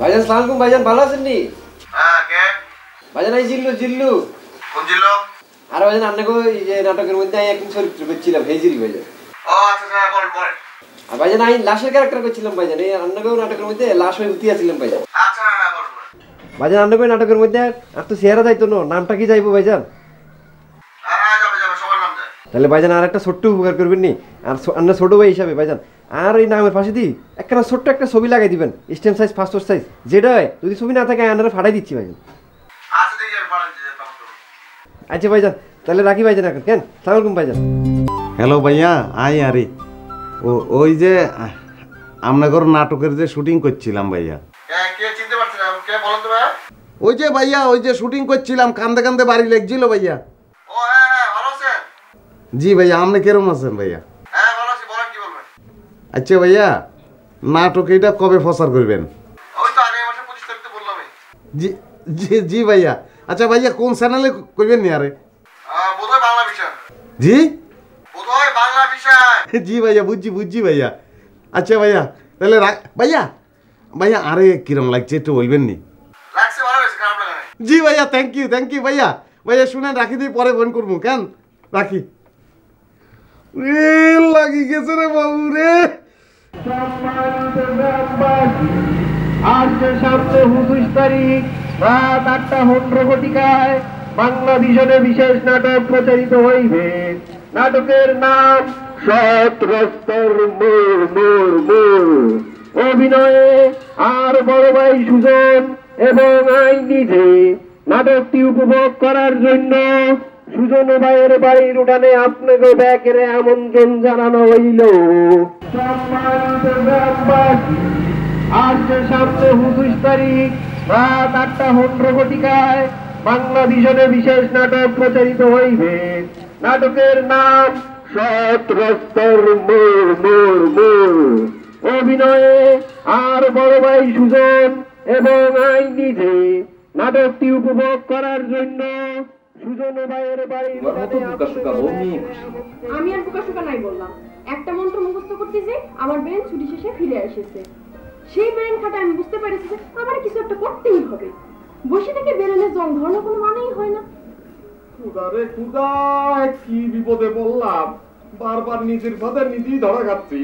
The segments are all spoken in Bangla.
ভাইজান সালাম আলাইকুম। ভাইজান ভালো আছেন নি? হ্যাঁ কে? ভাইজান এই জিল্লু জিল্লু। কোন জিল্লু? আর ভাইজান আপনাকে এই যে নাটকের মধ্যে একদিন চরিত্র করছিলাম হেজিরি ভাইজান। ও আচ্ছা আচ্ছা বল বল। আর ভাইজান আমি লাশের ক্যারেক্টার করছিলাম ভাইজান। এই আপনাকেও নাটকের মধ্যে লাশ হয়ে উঠি আছিলাম ভাইজান। আচ্ছা হ্যাঁ বল বল। ভাইজান আপনাকে নাটকের মধ্যে আর তো চেহারা যাইতো না, নামটা কি যাইবো ভাইজান? হ্যাঁ যাবে যাবে সবার নাম যায়। তাহলে ভাইজান আর একটা ছোট্ট উপকার করবেন নি, আর আপনার ছোট ভাই হিসাবে ভাইজান আর এই নামের পাশে দিই একটা ছোট্ট একটা ছবি লাগাই দিবেন, স্ট্যাম্প সাইজ পাসপোর্ট সাইজ যেটা হয়। যদি ছবি না থাকে আনারা ফাটাই দিচ্ছি ভাইজান। আচ্ছা দেখি আমি পাঠাচ্ছি পাবো। আচ্ছা ভাইজান তাহলে রাখি ভাইজান এখন। কেন সালাম আলাইকুম ভাইজান। হ্যালো ভাইয়া, আই আরে ওই যে আমনগর নাটকের যে শুটিং করছিলাম ভাইয়া। কে চিনতে পারছেন না? কে বলেন তো ভাই? ওই যে ভাইয়া ওই যে শুটিং করছিলাম, কান্দে কান্দে বাড়ি লেগছিল ভাইয়া। ও হ্যাঁ হ্যাঁ ভালো আছেন? জি ভাইয়া, আপনি কেরম আছেন ভাইয়া? হ্যাঁ ভালো আছি, বলেন কি বলবেন? আচ্ছা ভাইয়া, নাটক এটা কবে প্রচার করবেন? ওই তো আগামী মাসে 25 তারিখে বললামই। জি জি জি ভাইয়া। আচ্ছা ভাইয়া কোন চ্যানেলে করবেন নি আরে? বোধহয় বাংলা বিষয়। জি বোধহয় বাংলা বিষয়। জি ভাইয়া, বুঝছি বুঝছি ভাইয়া। আচ্ছা ভাইয়া তাহলে ভাইয়া ভাইয়া আরে কিরম লাগছে একটু বলবেন নি? লাগছে ভালো হয়েছে, খারাপ লাগে না। জি ভাইয়া, থ্যাংক ইউ ভাইয়া। ভাইয়া শুনেন রাখি দিয়ে পরে ফোন করবো। কেন রাখি। রে লাগি গেছে রে বাবু রে। আজকে সামনে 29 তারিখ রাত 8:15 ঘটিকায় বাংলা ভিশনে বিশেষ নাটক প্রচারিত হইবে। নাটকের নাম সৎরস্তর মোর মোর মোর। অভিনয়ে আর বড় ভাই সুজন এবং আই নিজে। নাটকটি উপভোগ করার জন্য সুজন ভাইয়ের বাড়ির উঠানে আপনাকে ব্যাকের আমন্ত্রণ জানানো হইল। সম্মানিত গ্রামবাসী, আজকে সামনে 29 তারিখ রাত 8:15 ঘটিকায় বাংলা ভিশনে বিশেষ নাটক প্রচারিত হইবে। নাটকের নাম সৎরস্তর মোর মোর মোর। অভিনয়ে আর বড় ভাই সুজন এবং আই নিজে। নাটকটি উপভোগ করার জন্য সুজন ভাইয়ের বাড়ির আমি আর বোকাশোকা নাই বললাম। একটা মন্ত্র মুখস্থ করতেছি, আমার ব্রেন ছুটি শেষে ফিরে এসেছে। সেই ব্রেন খাটা আমি বুঝতে পেরেছি যে আমার কিছু একটা করতেই হবে। বসে থেকে বেরেনে জং ধরানো কোনো মানেই হয় না। খুদারে খুদা, কি বিপদে বললাম। বারবার নিজের ফাঁদে নিজেই ধরা খাচ্ছি।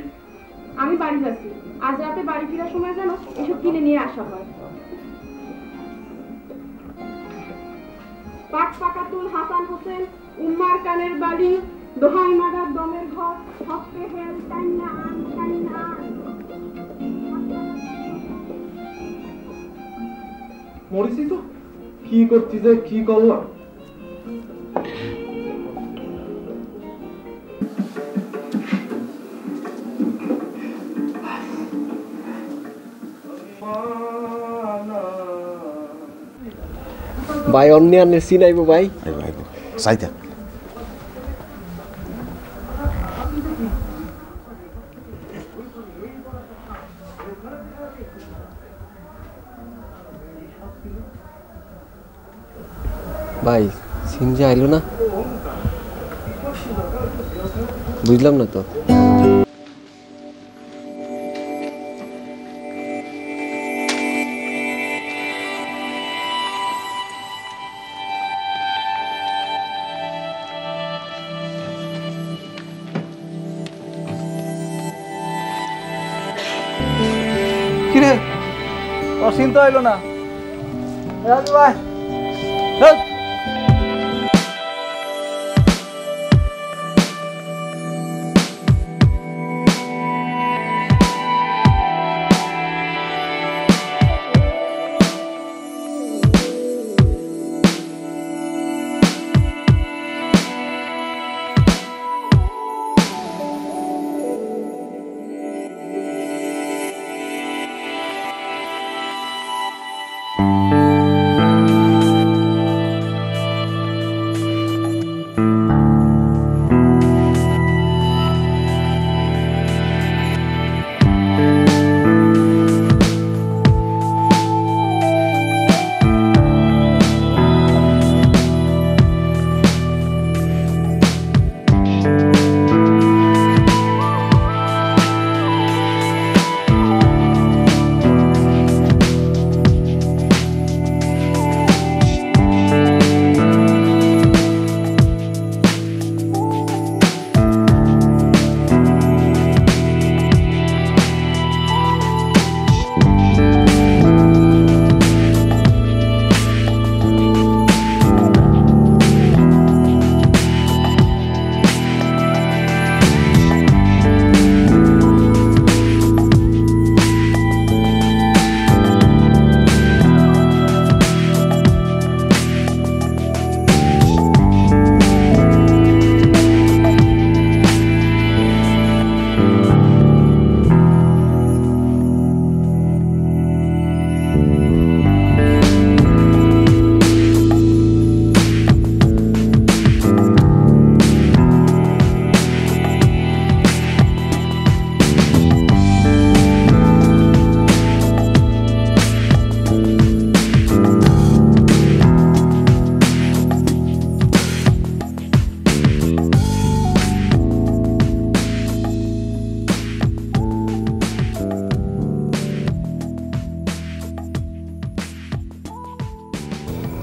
আমি বাড়ি যাচ্ছি। আজ রাতে বাড়ি ফেরার সময় যেন এসব কিনে নিয়ে আসা হয়। পাট পাকাতুল হাসান হোসেন, উম্মার কানের বাড়ি, দোহাই মাগার দমের ঘর, হস্তে হেল টাইনা আন টাইনা আন। মরেছি তো, কি করছি যে কি করলাম। ভাই অন্য আনের সিন আইবো ভাই। সাইতা ভাই সিন যে আইলো না, বুঝলাম না তো। কিরে তোর সিন তো আইলো না ভাই।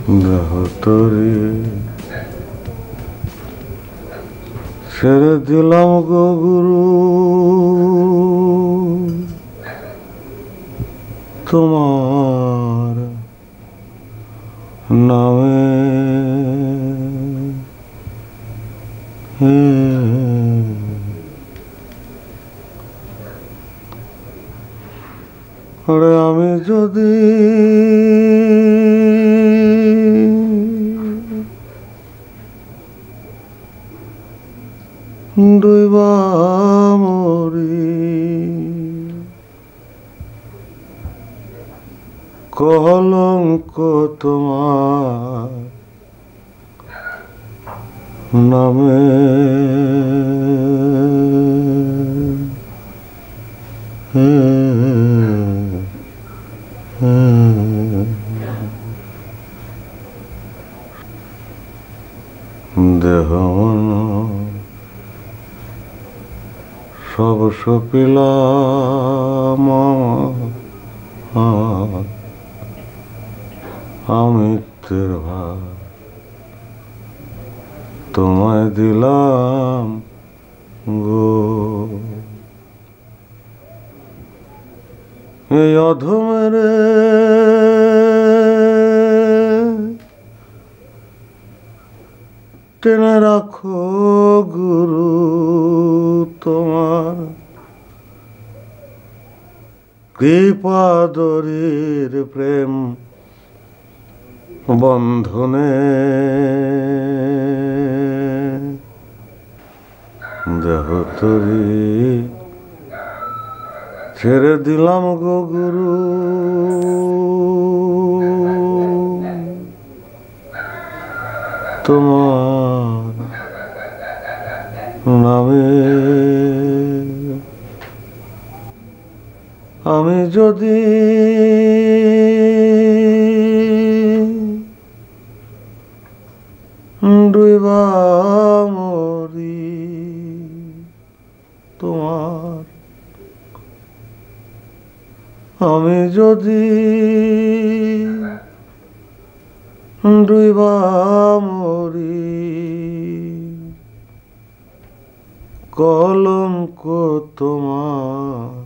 দেহ তরি ছেড়ে দিলাম গো গুরু তোমার নামে আরে আমি যদি ডুবা মরি কলঙ্ক তোমার নামে দেহ সব সপিলাম আমিত্বের ভার তোমায় দিলাম গো এই অধমের টেনে রাখো গুরু তোমার কৃপাদরের প্রেম বন্ধনে দেহ তরি ছেড়ে দিলাম গো গুরু তোমার নামে আমি যদি ডুবা মরি তোমার আমি যদি ডুবা মরি কলঙ্ক তোমার